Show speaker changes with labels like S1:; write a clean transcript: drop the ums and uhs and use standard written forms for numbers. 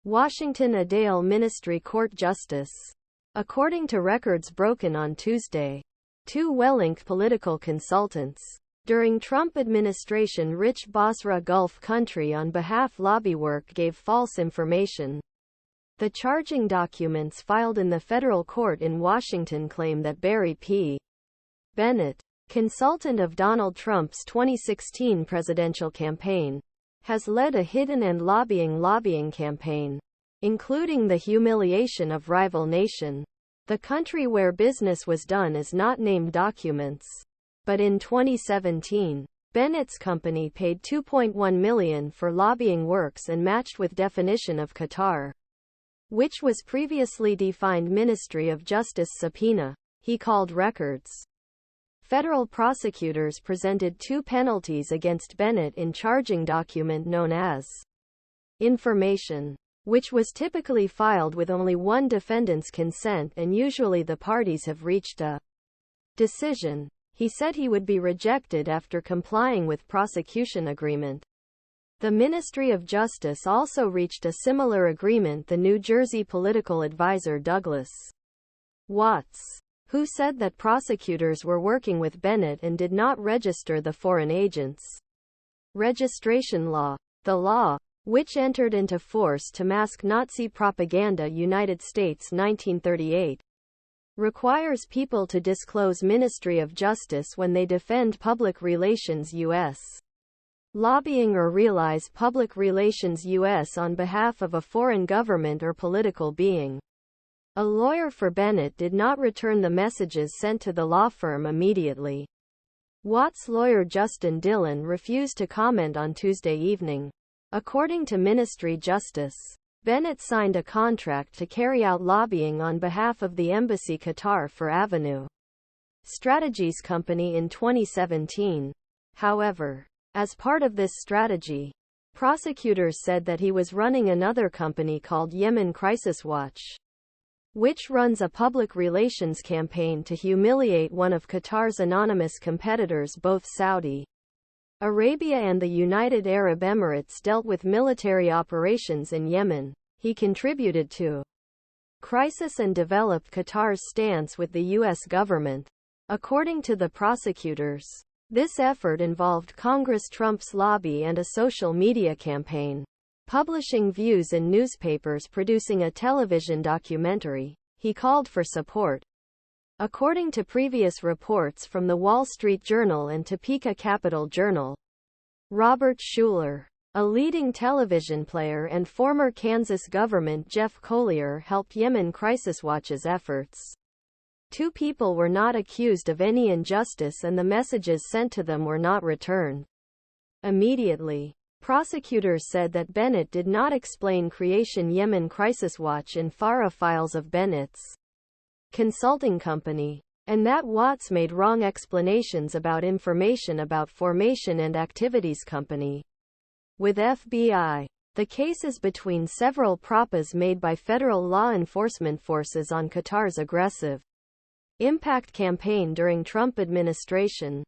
S1: Washington Adale Ministry Court Justice. According to records broken on Tuesday, two well-linked political consultants during Trump administration rich Basra Gulf country on behalf lobby work gave false information. The charging documents filed in the federal court in Washington claim that Barry P. Bennett, consultant of Donald Trump's 2016 presidential campaign, has led a hidden and lobbying campaign, including the humiliation of rival nation. The country where business was done is not named documents. But in 2017, Bennett's company paid $2.1 million for lobbying works and matched with definition of Qatar, which was previously defined Ministry of Justice subpoena, he called records. Federal prosecutors presented two penalties against Bennett in charging document known as information, which was typically filed with only one defendant's consent, and usually the parties have reached a decision. He said he would be rejected after complying with prosecution agreement. The Ministry of Justice also reached a similar agreement. The New Jersey political advisor Douglas Watts, who said that prosecutors were working with Bennett and did not register the foreign agents registration law. The law, which entered into force to mask Nazi propaganda United States 1938, requires people to disclose Ministry of Justice when they defend public relations U.S. lobbying or realize public relations U.S. on behalf of a foreign government or political being. A lawyer for Bennett did not return the messages sent to the law firm immediately. Watts' lawyer Justin Dillon refused to comment on Tuesday evening. According to Ministry Justice, Bennett signed a contract to carry out lobbying on behalf of the Embassy Qatar for Avenue Strategies Company in 2017. However, as part of this strategy, prosecutors said that he was running another company called Yemen Crisis Watch, which runs a public relations campaign to humiliate one of Qatar's anonymous competitors. Both Saudi Arabia and the United Arab Emirates dealt with military operations in Yemen. He contributed to crisis and developed Qatar's stance with the U.S. government. According to the prosecutors, this effort involved Congress, Trump's lobby, and a social media campaign, publishing views in newspapers, producing a television documentary. He called for support. According to previous reports from the Wall Street Journal and Topeka Capital Journal, Robert Schuller, a leading television player, and former Kansas government Jeff Collier helped Yemen Crisis Watch's efforts. Two people were not accused of any injustice and the messages sent to them were not returned immediately. Prosecutors said that Bennett did not explain Creation Yemen Crisis Watch in FARA files of Bennett's consulting company, and that Watts made wrong explanations about information about Formation and Activities Company with FBI. The case is between several propas made by federal law enforcement forces on Qatar's aggressive impact campaign during Trump administration.